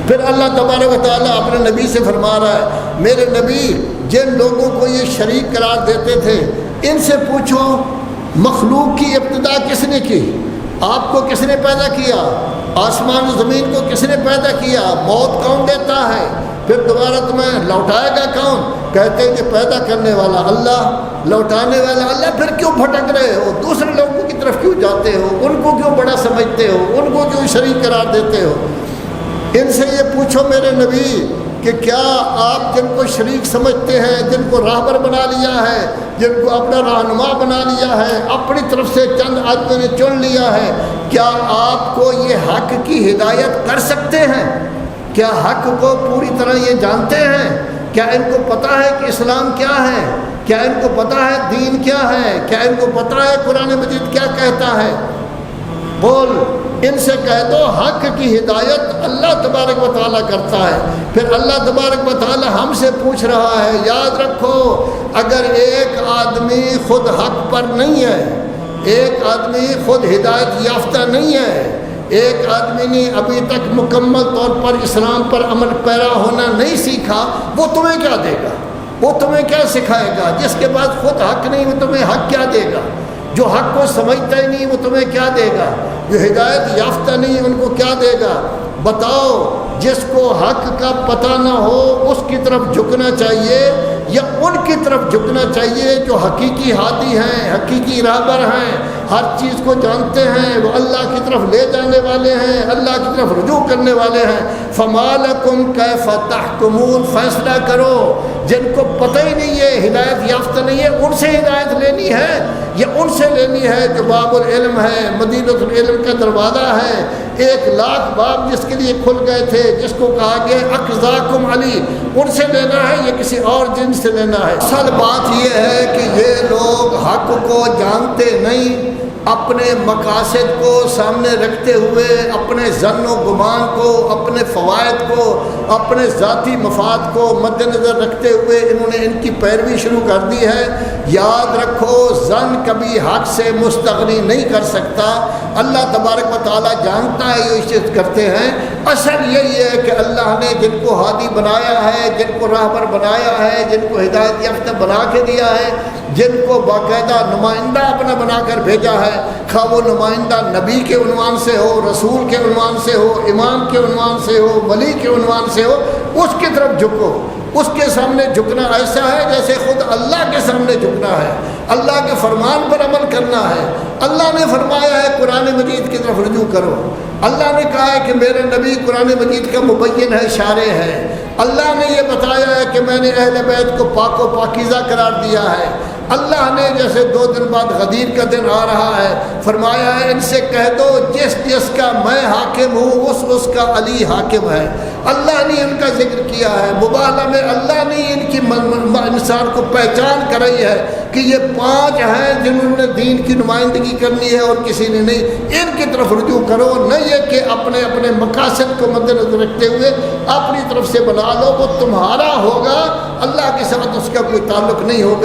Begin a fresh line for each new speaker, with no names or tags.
پھر اللہ تبارک و تعالیٰ اپنے نبی سے فرما رہا ہے، میرے نبی جن لوگوں کو یہ شریک قرار دیتے تھے ان سے پوچھو مخلوق کی ابتدا کس نے کی؟ آپ کو کس نے پیدا کیا؟ آسمان و زمین کو کس نے پیدا کیا؟ موت کون دیتا ہے؟ پھر دوبارہ تمہیں لوٹائے گا کون؟ کہتے ہیں کہ پیدا کرنے والا اللہ، لوٹانے والا اللہ۔ پھر کیوں بھٹک رہے ہو؟ دوسرے لوگوں کی طرف کیوں جاتے ہو؟ ان کو کیوں بڑا سمجھتے ہو؟ ان کو کیوں شریک قرار دیتے ہو؟ ان سے یہ پوچھو میرے نبی کہ کیا آپ جن کو شریک سمجھتے ہیں، جن کو راہبر بنا لیا ہے، جن کو اپنا رہنما بنا لیا ہے، اپنی طرف سے چند آدمیوں نے چن لیا ہے، کیا آپ کو یہ حق کی ہدایت کر سکتے ہیں؟ کیا حق کو پوری طرح یہ جانتے ہیں؟ کیا ان کو پتہ ہے کہ اسلام کیا ہے؟ کیا ان کو پتہ ہے دین کیا ہے؟ کیا ان کو پتہ ہے قرآن مجید کیا کہتا ہے؟ بول ان سے کہہ دو حق کی ہدایت اللہ تبارک و تعالیٰ کرتا ہے۔ پھر اللہ تبارک و تعالیٰ ہم سے پوچھ رہا ہے، یاد رکھو اگر ایک آدمی خود حق پر نہیں ہے، ایک آدمی خود ہدایت یافتہ نہیں ہے، ایک آدمی نے ابھی تک مکمل طور پر اسلام پر عمل پیرا ہونا نہیں سیکھا، وہ تمہیں کیا دے گا؟ وہ تمہیں کیا سکھائے گا؟ جس کے بعد خود حق نہیں وہ تمہیں حق کیا دے گا؟ جو حق کو سمجھتا ہی نہیں وہ تمہیں کیا دے گا؟ جو ہدایت یافتہ نہیں ان کو کیا دے گا؟ بتاؤ جس کو حق کا پتہ نہ ہو اس کی طرف جھکنا چاہیے یا ان کی طرف جھکنا چاہیے جو حقیقی ہادی ہیں، حقیقی راہبر ہیں، ہر چیز کو جانتے ہیں، وہ اللہ کی طرف لے جانے والے ہیں، اللہ کی طرف رجوع کرنے والے ہیں۔ فما لکم کیف تحکمون، فیصلہ کرو۔ جن کو پتہ ہی نہیں ہے، ہدایت یافتہ نہیں ہے، ان سے ہدایت لینی ہے یا ان سے لینی ہے جو باب العلم ہے، مدینۃ العلم کا دروازہ ہے، 1,00,000 باب جس کے لیے کھل گئے تھے، جس کو کہا گیا اقزاکم علی، ان سے لینا ہے یا کسی اور جن سے لینا ہے؟ اصل بات یہ ہے کہ یہ لوگ حق کو جانتے نہیں، اپنے مقاصد کو سامنے رکھتے ہوئے، اپنے ظن و گمان کو، اپنے فوائد کو، اپنے ذاتی مفاد کو مد نظر رکھتے ہوئے انہوں نے ان کی پیروی شروع کر دی ہے۔ یاد رکھو ظن کبھی حق سے مستغنی نہیں کر سکتا۔ اللہ تبارک و تعالیٰ جانتا ہے یہ چیز کرتے ہیں۔ اصل یہی ہے کہ اللہ نے جن کو ہادی بنایا ہے، جن کو راہبر بنایا ہے، جن کو ہدایت یافتہ بنا کے دیا ہے، جن کو باقاعدہ نمائندہ اپنا بنا کر بھیجا ہے، خواہ وہ نمائندہ نبی کے عنوان سے ہو، رسول کے عنوان سے ہو، امام کے عنوان سے ہو، ولی کے عنوان سے ہو، اس کی طرف جھکو۔ اس کے سامنے جھکنا ایسا ہے جیسے خود اللہ کے سامنے جھکنا ہے، اللہ کے فرمان پر عمل کرنا ہے۔ اللہ نے فرمایا ہے قرآن مجید کی طرف رجوع کرو، اللہ نے کہا ہے کہ میرے نبی قرآن مجید کا مبین ہے، شارح ہے، اللہ نے یہ بتایا ہے کہ میں نے اہل بیت کو پاک و پاکیزہ قرار دیا ہے۔ اللہ نے جیسے 2 دن بعد غدیر کا دن آ رہا ہے، فرمایا ہے ان سے کہہ دو جس جس کا میں حاکم ہوں اس کا علی حاکم ہے۔ اللہ نے ان کا ذکر کیا ہے، مبالغہ میں اللہ نے ان کی انسان کو پہچان کرائی ہے کہ یہ 5 ہیں جنہوں نے دین کی نمائندگی کرنی ہے اور کسی نے نہیں۔ ان کی طرف رجوع کرو، نہ یہ کہ اپنے اپنے مقاصد کو مد نظر رکھتے ہوئے اپنی طرف سے بنا لو، وہ تمہارا ہوگا، اللہ کے ساتھ اس کا کوئی تعلق نہیں ہوگا۔